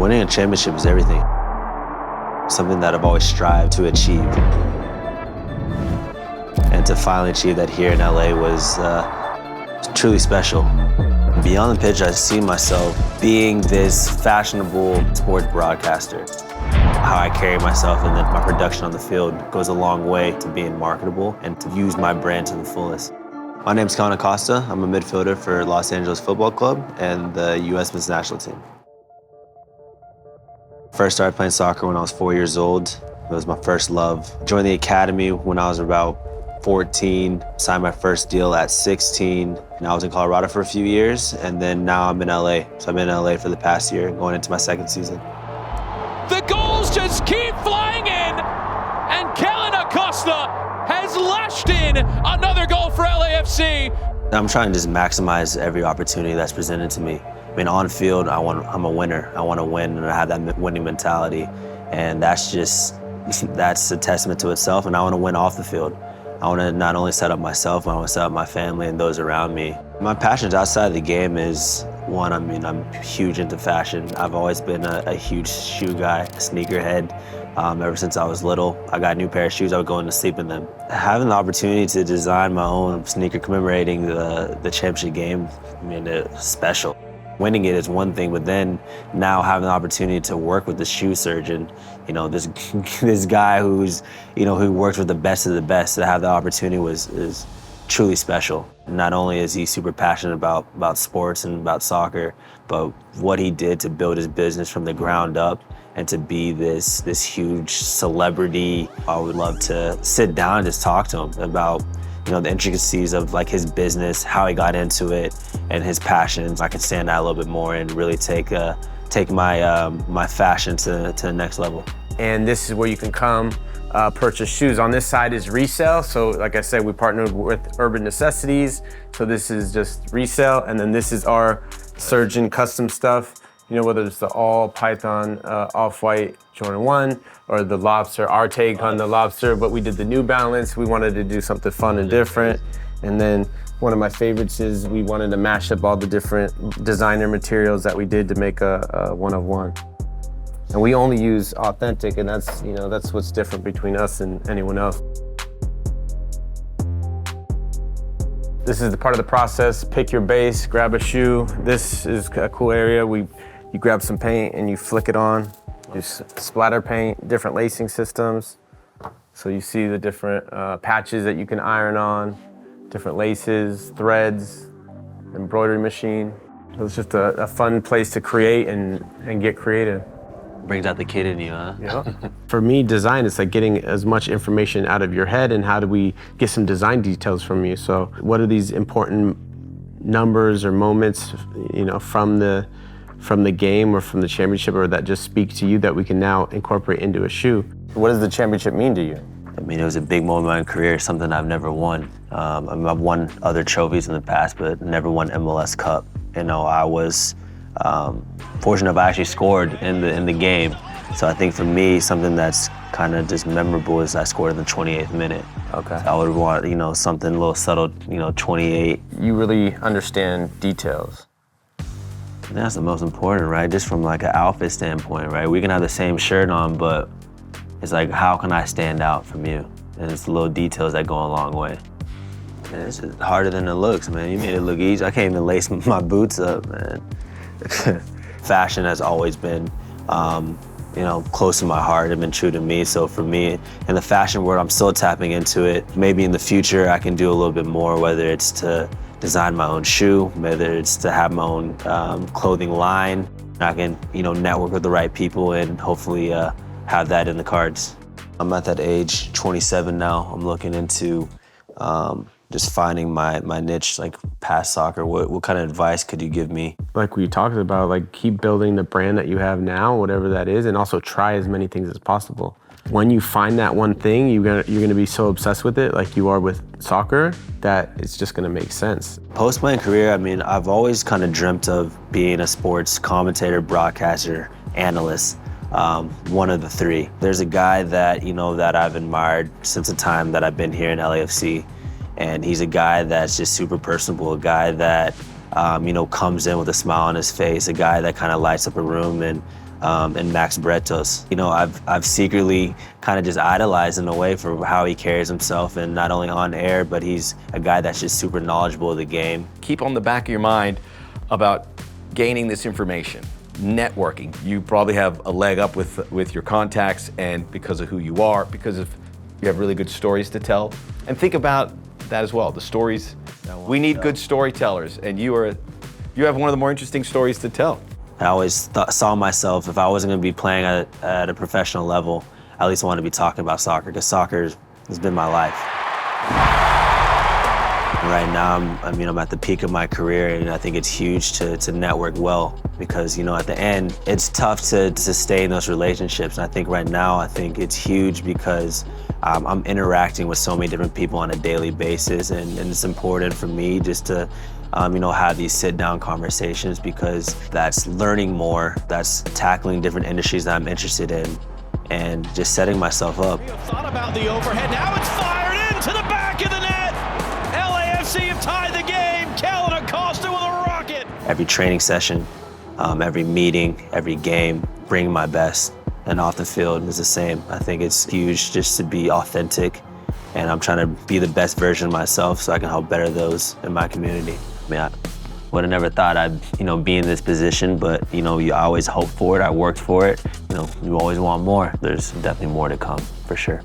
Winning a championship is everything. Something that I've always strived to achieve. And to finally achieve that here in LA was truly special. Beyond the pitch, I see myself being this fashionable sports broadcaster. How I carry myself and then my production on the field goes a long way to being marketable and to use my brand to the fullest. My name's Kellyn Acosta. I'm a midfielder for Los Angeles Football Club and the U.S. men's national team. First started playing soccer when I was 4 years old. It was my first love. Joined the academy when I was about 14, signed my first deal at 16. And I was in Colorado for a few years, and then now I'm in LA. So I've been in LA for the past year, going into my second season. The goals just keep flying in, and Kellyn Acosta has lashed in another goal for LAFC. I'm trying to just maximize every opportunity that's presented to me. I mean, on field, I'm a winner. I want to win, and I have that winning mentality. And that's a testament to itself, and I want to win off the field. I want to not only set up myself, but I want to set up my family and those around me. My passions outside of the game is, one, I'm huge into fashion. I've always been a huge shoe guy, a sneakerhead. Ever since I was little, I got a new pair of shoes, I would go into sleep in them. Having the opportunity to design my own sneaker commemorating the championship game, I mean, it's special. Winning it is one thing, but then now having the opportunity to work with the shoe surgeon, this guy who works with the best of the best, to have the opportunity is truly special. Not only is he super passionate about sports and about soccer, but what he did to build his business from the ground up and to be this huge celebrity. I would love to sit down and just talk to him about the intricacies of like his business, how he got into it, and his passions. I can stand out a little bit more and really take my fashion to the next level. And this is where you can come purchase shoes. On this side is resale. So like I said, we partnered with Urban Necessities. So this is just resale. And then this is our surgeon custom stuff. Whether it's the all Python off-white Jordan 1 or the Lobster, our take on the Lobster, but we did the New Balance. We wanted to do something fun and different. And then one of my favorites is we wanted to mash up all the different designer materials that we did to make a one-of-one. And we only use authentic, and that's what's different between us and anyone else. This is the part of the process. Pick your base, grab a shoe. This is a cool area. You grab some paint and you flick it on. You splatter paint, different lacing systems. So you see the different patches that you can iron on, different laces, threads, embroidery machine. It was just a fun place to create and get creative. Brings out the kid in you, huh? Yeah. For me, design is like getting as much information out of your head, and how do we get some design details from you? So what are these important numbers or moments, from the game or from the championship, or that just speak to you that we can now incorporate into a shoe? What does the championship mean to you? I mean, it was a big moment in my career, something I've never won. I've won other trophies in the past, but never won MLS Cup. I was fortunate enough I actually scored in the game. So I think for me, something that's kind of just memorable is I scored in the 28th minute. Okay. So I would want, something a little subtle, 28. You really understand details. That's the most important, right? Just from like an outfit standpoint, right? We can have the same shirt on, but it's like, how can I stand out from you? And it's the little details that go a long way. And it's just harder than it looks, man. You made it look easy. I can't even lace my boots up, man. Fashion has always been, close to my heart and been true to me. So for me, in the fashion world, I'm still tapping into it. Maybe in the future, I can do a little bit more, whether it's to design my own shoe, whether it's to have my own clothing line. I can, network with the right people and hopefully have that in the cards. I'm at that age, 27 now. I'm looking into just finding my niche, like past soccer. What kind of advice could you give me? Like we talked about, like keep building the brand that you have now, whatever that is, and also try as many things as possible. When you find that one thing, you're gonna be so obsessed with it, like you are with soccer, that it's just gonna make sense. Post-playing career, I mean, I've always kind of dreamt of being a sports commentator, broadcaster, analyst. One of the three. There's a guy that, that I've admired since the time that I've been here in LAFC. And he's a guy that's just super personable, a guy that comes in with a smile on his face, a guy that kind of lights up a room, and Max Bretos. I've secretly kind of just idolized in a way for how he carries himself, and not only on air, but he's a guy that's just super knowledgeable of the game. Keep on the back of your mind about gaining this information, networking. You probably have a leg up with your contacts, and because of who you are, because of you have really good stories to tell. And think about that as well, the stories. We need good storytellers, and you have one of the more interesting stories to tell. I always saw myself, if I wasn't going to be playing at a professional level, I at least want to be talking about soccer, because soccer has been my life. Right now, I'm at the peak of my career, and I think it's huge to network well, because at the end, it's tough to sustain those relationships. And I think right now, it's huge because I'm interacting with so many different people on a daily basis, and it's important for me just to have these sit-down conversations, because that's learning more, that's tackling different industries that I'm interested in, and just setting myself up. We have thought about the overhead. Now it's fired into the back of the net. LAFC have tied the game. Kellyn Acosta with a rocket. Every training session, every meeting, every game, bring my best. And off the field is the same. I think it's huge just to be authentic, and I'm trying to be the best version of myself so I can help better those in my community. I would have never thought I'd, be in this position, but, you always hope for it. I worked for it. You always want more. There's definitely more to come, for sure.